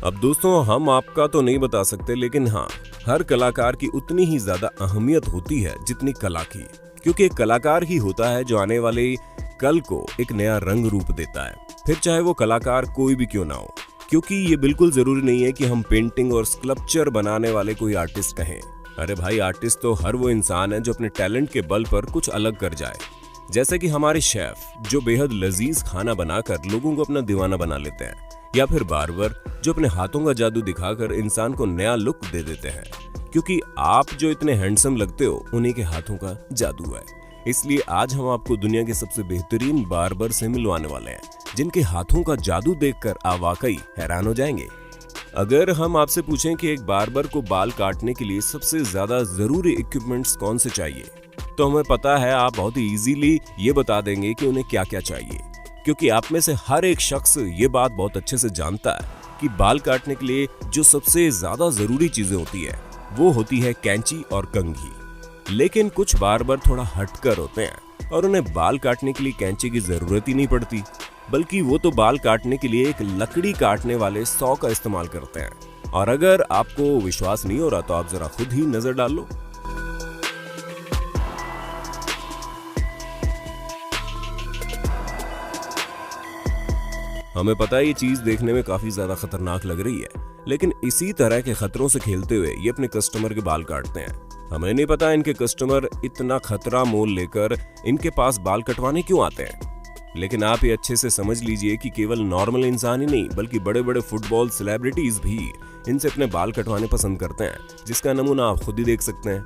अब दोस्तों हम आपका तो नहीं बता सकते, लेकिन हाँ, हर कलाकार की उतनी ही ज्यादा अहमियत होती है जितनी कला की, क्योंकि एक कलाकार ही होता है जो आने वाले कल को एक नया रंग रूप देता है, फिर चाहे वो कलाकार कोई भी क्यों ना हो। क्योंकि ये बिल्कुल जरूरी नहीं है कि हम पेंटिंग और स्कल्पचर बनाने वाले कोई आर्टिस्ट कहें। अरे भाई, आर्टिस्ट तो हर वो इंसान है जो अपने टैलेंट के बल पर कुछ अलग कर जाए। जैसे कि हमारे शेफ जो बेहद लजीज खाना बनाकर लोगों को अपना दीवाना बना लेते हैं, या फिर बार्बर जो अपने हाथों का जादू दिखाकर इंसान को नया लुक दे देते हैं। क्योंकि आप जो इतने हैंडसम लगते हो, उन्हीं के हाथों का जादू है। इसलिए आज हम आपको दुनिया के सबसे बेहतरीन बार्बर से मिलवाने वाले हैं, जिनके हाथों का जादू देखकर आप वाकई हैरान हो जाएंगे। अगर हम आपसे पूछें कि एक बार्बर को बाल काटने के लिए सबसे ज्यादा जरूरी इक्विपमेंट्स कौन से चाहिए, तो हमें पता है आप बहुत ही इजीली ये बता देंगे कि उन्हें क्या क्या चाहिए। क्योंकि आप में से हर एक शख्स ये बात बहुत अच्छे से जानता है कि बाल काटने के लिए जो सबसे ज्यादा जरूरी चीजें होती है वो होती है कैंची और कंघी। लेकिन कुछ बार्बर थोड़ा हटकर होते हैं और उन्हें बाल काटने के लिए कैंची की जरूरत ही नहीं पड़ती, बल्कि वो तो बाल काटने के लिए एक लकड़ी काटने वाले सौ का इस्तेमाल करते हैं। और अगर आपको विश्वास नहीं हो रहा तो आप जरा खुद ही नजर डाल लो। हमें पता है ये चीज देखने में काफी ज्यादा खतरनाक लग रही है, लेकिन इसी तरह के खतरों से खेलते हुए ये अपने कस्टमर के बाल काटते हैं। हमें नहीं पता इनके कस्टमर इतना खतरा मोल लेकर इनके पास बाल कटवाने क्यों आते हैं। लेकिन आप ये अच्छे से समझ लीजिए कि केवल नॉर्मल इंसान ही नहीं, बल्कि बड़े बड़े फुटबॉल सेलिब्रिटीज भी इनसे अपने बाल कटवाने पसंद करते हैं, जिसका नमूना आप खुद ही देख सकते हैं।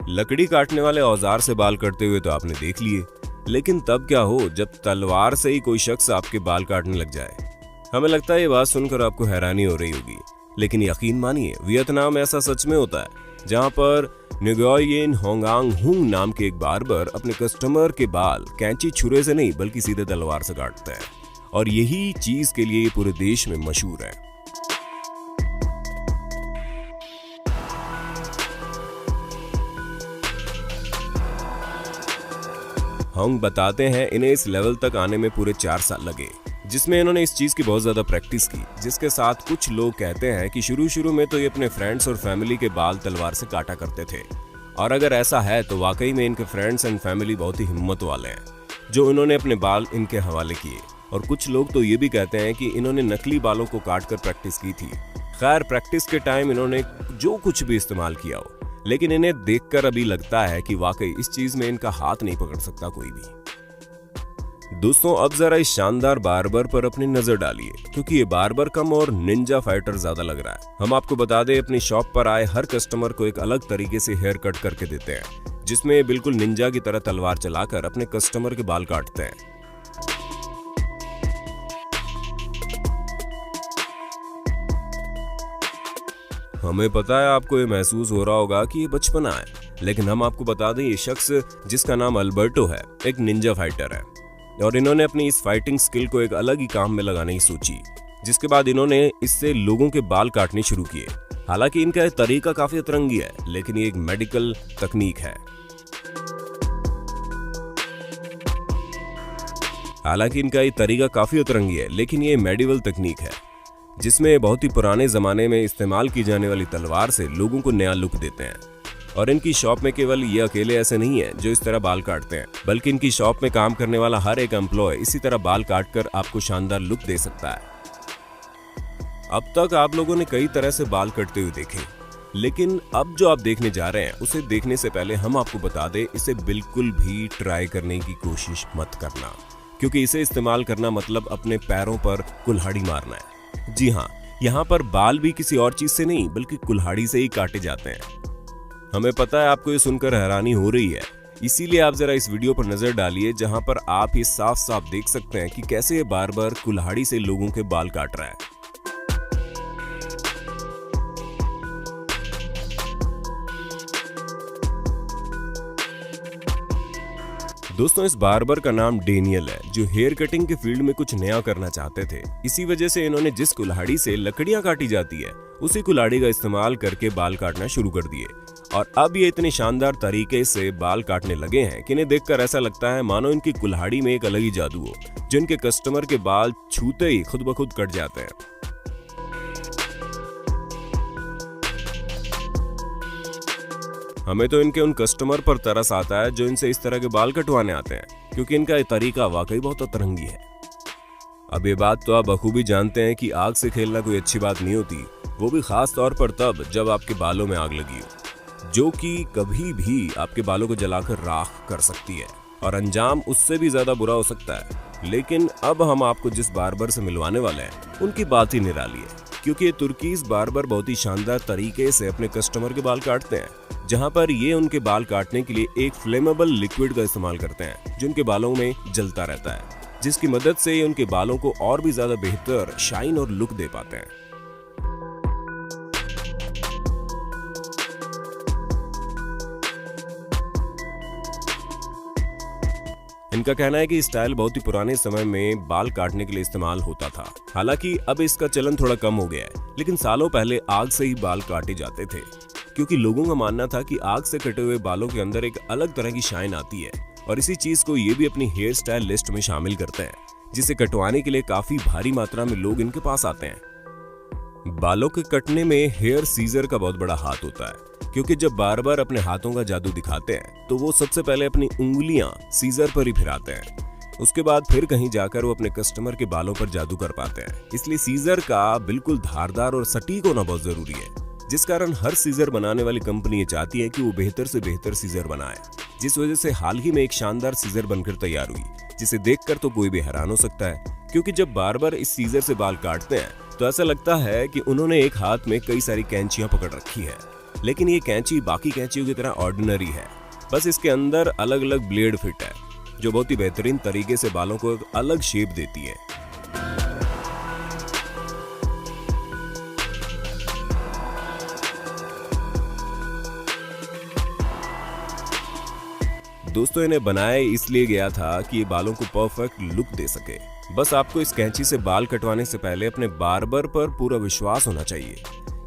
लकड़ी काटने वाले औजार से बाल कटते हुए तो आपने देख लिए, लेकिन तब क्या हो जब तलवार से ही कोई शख्स आपके बाल काटने लग जाए। हमें लगता है ये बात सुनकर आपको हैरानी हो रही होगी, लेकिन यकीन मानिए वियतनाम में ऐसा सच में होता है, जहां पर न्गोयेन होंगांग हुंग नाम के एक बार्बर अपने कस्टमर के बाल कैंची छुरे से नहीं बल्कि सीधे तलवार से काटते हैं। और यही चीज के लिए ये पूरे देश में मशहूर है। होंग बताते हैं इन्हें इस लेवल तक आने में पूरे 4 साल लगे, जिसमें इन्होंने इस चीज की बहुत ज्यादा प्रैक्टिस की, जिसके साथ कुछ लोग कहते हैं कि शुरू में तो ये अपने फ्रेंड्स और फैमिली के बाल तलवार से काटा करते थे। और अगर ऐसा है तो वाकई में इनके फ्रेंड्स एंड फैमिली बहुत ही हिम्मत वाले हैं, जो इन्होंने अपने बाल इनके हवाले किए। और कुछ लोग तो ये भी कहते हैं कि इन्होंने नकली बालों को काट कर प्रैक्टिस की थी। खैर, प्रैक्टिस के टाइम इन्होंने जो कुछ भी इस्तेमाल किया हो, लेकिन इन्हें देखकर अभी लगता है कि वाकई इस चीज में इनका हाथ नहीं पकड़ सकता कोई भी। दोस्तों, अब जरा इस शानदार बार्बर पर अपनी नजर डालिए, क्योंकि ये बार्बर कम और निंजा फाइटर ज्यादा लग रहा है। हम आपको बता दें, अपनी शॉप पर आए हर कस्टमर को एक अलग तरीके से हेयर कट करके देते हैं, जिसमें बिल्कुल निंजा की तरह तलवार चलाकर अपने कस्टमर के बाल काटते हैं। हमें पता है आपको ये महसूस हो रहा होगा कि ये बचपना है, लेकिन हम आपको बता दें ये शख्स जिसका नाम अल्बर्टो है एक निंजा फाइटर है, और इन्होंने अपनी इस फाइटिंग स्किल को एक अलग ही काम में लगाने की सोची, जिसके बाद इन्होंने इससे लोगों के बाल काटने शुरू किए। हालांकि इनका ये तरीका काफी अतरंगी है, लेकिन ये एक मेडिकल तकनीक है। लेकिन ये मेडिवल तकनीक है, जिसमें बहुत ही पुराने जमाने में इस्तेमाल की जाने वाली तलवार से लोगों को नया लुक देते हैं। और इनकी शॉप में केवल ये अकेले ऐसे नहीं है जो इस तरह बाल काटते हैं, बल्कि इनकी शॉप में काम करने वाला हर एक एम्प्लॉय इसी तरह बाल काटकर आपको शानदार लुक दे सकता है। अब तक आप लोगों ने कई तरह से बाल कटते हुए देखे, लेकिन अब जो आप देखने जा रहे हैं उसे देखने से पहले हम आपको बता दें, इसे बिल्कुल भी ट्राई करने की कोशिश मत करना, क्योंकि इसे इस्तेमाल करना मतलब अपने पैरों पर कुल्हाड़ी मारना है। जी हाँ, यहाँ पर बाल भी किसी और चीज से नहीं बल्कि कुल्हाड़ी से ही काटे जाते हैं। हमें पता है आपको ये सुनकर हैरानी हो रही है, इसीलिए आप जरा इस वीडियो पर नजर डालिए, जहां पर आप ये साफ साफ देख सकते हैं कि कैसे ये बार्बर कुल्हाड़ी से लोगों के बाल काट रहा है। दोस्तों, इस बार्बर का नाम डेनियल है, जो हेयर कटिंग के फील्ड में कुछ नया करना चाहते थे। इसी वजह से इन्होंने जिस कुल्हाड़ी से लकड़ियां काटी जाती है उसी कुल्हाड़ी का इस्तेमाल करके बाल काटना शुरू कर दिए। और अब ये इतने शानदार तरीके से बाल काटने लगे हैं कि इन्हें देखकर ऐसा लगता है मानो इनकी कुल्हाड़ी में एक अलग ही जादू हो, जिनके कस्टमर के बाल छूते ही खुद ब खुद कट जाते हैं। हमें तो इनके उन कस्टमर पर तरस आता है जो इनसे इस तरह के बाल कटवाने आते हैं, क्योंकि इनका ये तरीका वाकई बहुत अतरंगी है। अब ये बात तो आप बखूबी जानते हैं कि आग से खेलना कोई अच्छी बात नहीं होती, वो भी खास तौर पर तब जब आपके बालों में आग लगी हो, जो कि कभी भी आपके बालों को जलाकर राख कर सकती है और अंजाम उससे भी ज्यादा बुरा हो सकता है। लेकिन अब हम आपको जिस बार्बर से मिलवाने वाले हैं उनकी बात ही निराली है, क्योंकि ये तुर्कीज बार्बर बहुत ही शानदार तरीके से अपने कस्टमर के बाल काटते हैं, जहां पर ये उनके बाल काटने के लिए एक फ्लेमेबल लिक्विड का इस्तेमाल करते हैं जो उनके बालों में जलता रहता है, जिसकी मदद से ये उनके बालों को और भी ज्यादा बेहतर शाइन और लुक दे पाते हैं। इनका कहना है कि ये स्टाइल बहुत ही पुराने समय में बाल काटने के लिए इस्तेमाल होता था। हालांकि अब इसका चलन थोड़ा कम हो गया है, लेकिन सालों पहले आग से ही बाल काटे जाते थे, क्योंकि लोगों का मानना था कि आग से कटे हुए बालों के अंदर एक अलग तरह की शाइन आती है और इसी चीज को ये भी अपनी हेयर स्टाइल लिस्ट में शामिल करते हैं, जिसे कटवाने के लिए काफी भारी मात्रा में लोग इनके पास आते हैं। बालों के कटने में हेयर सीजर का बहुत बड़ा हाथ होता है, क्योंकि जब बार्बर अपने हाथों का जादू दिखाते हैं तो वो सबसे पहले अपनी उंगलियां सीजर पर ही फिराते हैं, उसके बाद फिर कहीं जाकर वो अपने कस्टमर के बालों पर जादू कर पाते हैं। इसलिए सीजर का बिल्कुल धारदार और सटीक होना बहुत जरूरी है, जिस कारण हर सीजर बनाने वाली कंपनी ये चाहती है कि वो बेहतर से बेहतर सीजर बनाए, जिस वजह से हाल ही में एक शानदार सीजर बनकर तैयार हुई, जिसे देखकर तो कोई भी हैरान हो सकता है, क्योंकि जब बार्बर इस सीजर से बाल काटते हैं तो ऐसा लगता है कि उन्होंने एक हाथ में कई सारी कैंचियां पकड़ रखी है। लेकिन ये कैंची बाकी कैंचियों की तरह ऑर्डिनरी है, बस इसके अंदर अलग अलग ब्लेड फिट है, जो बहुत ही बेहतरीन तरीके से बालों को एक अलग शेप देती है। दोस्तों, इन्हें बनाया इसलिए गया था कि ये बालों को परफेक्ट लुक दे सके। बस आपको इस कैंची से बाल कटवाने से पहले अपने बार्बर पर पूरा विश्वास होना चाहिए,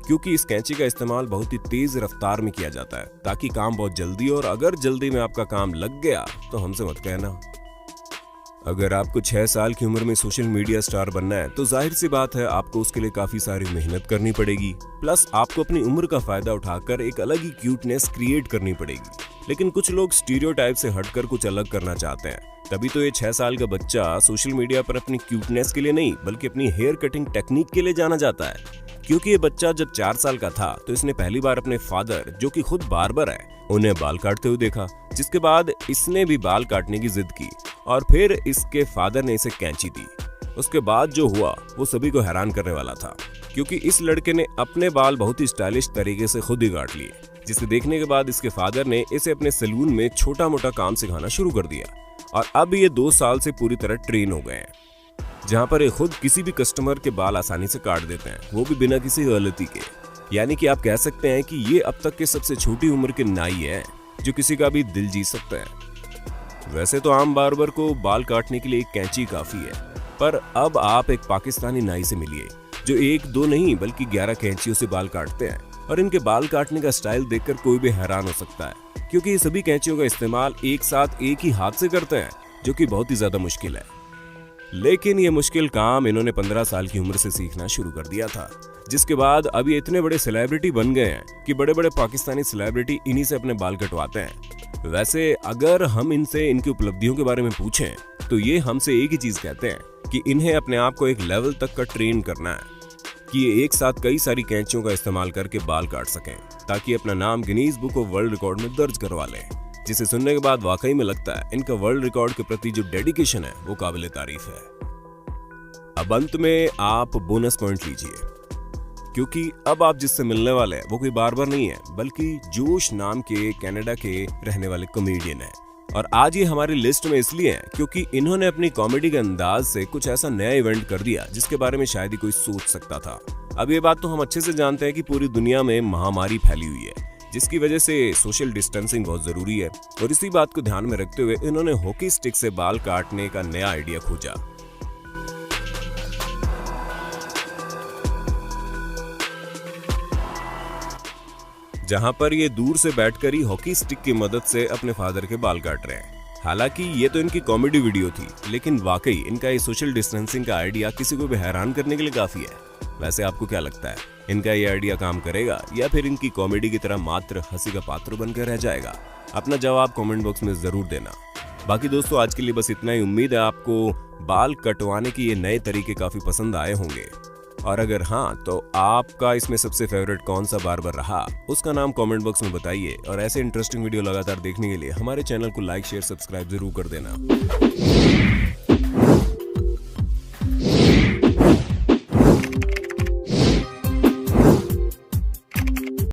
क्योंकि इस कैंची का इस्तेमाल बहुत ही तेज रफ्तार में किया जाता है ताकि काम बहुत जल्दी, और अगर जल्दी में आपका काम लग गया तो हमसे मत कहना। अगर आपको 6 साल की उम्र में सोशल मीडिया स्टार बनना है तो जाहिर सी बात है आपको उसके लिए काफी सारी मेहनत करनी पड़ेगी, प्लस आपको अपनी उम्र का फायदा उठाकर एक अलग ही क्यूटनेस क्रिएट करनी पड़ेगी। लेकिन कुछ लोग स्टीरियोटाइप से हटकर कुछ अलग करना चाहते हैं, तभी तो ये 6 साल का बच्चा सोशल मीडिया पर अपनी क्यूटनेस के लिए नहीं बल्कि अपनी हेयर कटिंग टेक्निक के लिए जाना जाता है। क्योंकि ये बच्चा जब 4 साल का था तो इसने पहली बार अपने फादर, जो कि खुद बार्बर है, उन्हें बाल काटते हुए देखा, जिसके बाद इसने भी बाल काटने की जिद की और फिर इसके फादर ने इसे कैंची दी। उसके बाद जो हुआ वो सभी को हैरान करने वाला था, क्योंकि इस लड़के ने अपने बाल बहुत ही स्टाइलिश तरीके से खुद ही काट लिए, जिसे देखने के बाद इसके फादर ने इसे अपने सैलून में छोटा मोटा काम सिखाना शुरू कर दिया और अब ये 2 साल से पूरी तरह ट्रेन हो गए हैं, जहां पर ये खुद किसी भी कस्टमर के बाल आसानी से काट देते हैं, वो भी बिना किसी गलती के। यानी कि आप कह सकते हैं कि ये अब तक के सबसे छोटी उम्र के नाई है जो किसी का भी दिल जीत सकते हैं। वैसे तो आम बार्बर को बाल काटने के लिए एक कैंची काफी है, पर अब आप एक पाकिस्तानी नाई से मिलिए जो 1-2 नहीं बल्कि 11 कैंचियों से बाल काटते हैं, और इनके बाल काटने का स्टाइल देखकर कोई भी हैरान हो सकता है, क्योंकि ये सभी कैंचियों का इस्तेमाल एक साथ एक ही हाथ से करते हैं, जो कि बहुत ही ज्यादा मुश्किल है। लेकिन ये मुश्किल काम इन्होंने 15 साल की उम्र से सीखना शुरू कर दिया था, जिसके बाद अब ये इतने बड़े सेलिब्रिटी बन गए हैं कि बड़े बड़े पाकिस्तानी सेलिब्रिटी इन्हीं से अपने बाल कटवाते हैं। वैसे अगर हम इनसे इनकी उपलब्धियों के बारे में पूछें तो ये हमसे एक ही चीज कहते हैं कि इन्हें अपने आप को एक लेवल तक का ट्रेन करना है कि ये एक साथ कई सारी कैंचियों का इस्तेमाल करके बाल काट सकें, ताकि अपना नाम Guinness book of world record में दर्ज करवा लें, जिसे सुनने के बाद वाकई में लगता है इनका वर्ल्ड रिकॉर्ड के प्रति जो डेडिकेशन है वो काबिले तारीफ है। अब अंत में आप बोनस पॉइंट लीजिए, क्योंकि अब आप जिससे मिलने वाले हैं वो कोई बार्बर नहीं है बल्कि जोश नाम के कनाडा के रहने वाले कॉमेडियन है। और आज ये हमारी लिस्ट में इसलिए है क्योंकि इन्होंने अपनी कॉमेडी के अंदाज से कुछ ऐसा नया इवेंट कर दिया जिसके बारे में शायद ही कोई सोच सकता था। अब ये बात तो हम अच्छे से जानते हैं कि पूरी दुनिया में महामारी फैली हुई है, जिसकी वजह से सोशल डिस्टेंसिंग बहुत जरूरी है, और इसी बात को ध्यान में रखते हुए इन्होंने हॉकी स्टिक से बाल काटने का नया आइडिया खोजा। जहां पर ये दूर से बैठकर ही हॉकी स्टिक की मदद से अपने फादर के बाल काट रहे हैं। हालांकि ये तो इनकी कॉमेडी वीडियो थी, लेकिन वाकई इनका ये सोशल डिस्टेंसिंग का आइडिया किसी को भी हैरान करने के लिए काफी है। वैसे आपको क्या लगता है, इनका ये आइडिया काम करेगा या फिर इनकी कॉमेडी की तरह मात्र हंसी का पात्र बनकर रह जाएगा? अपना जवाब कमेंट बॉक्स में जरूर देना। बाकी दोस्तों आज के लिए बस इतना ही। उम्मीद है आपको बाल कटवाने की ये नए तरीके काफी पसंद आए होंगे, और अगर हाँ तो आपका इसमें सबसे फेवरेट कौन सा बार्बर रहा, उसका नाम कमेंट बॉक्स में बताइए। और ऐसे इंटरेस्टिंग वीडियो लगातार देखने के लिए हमारे चैनल को लाइक शेयर सब्सक्राइब जरूर कर देना।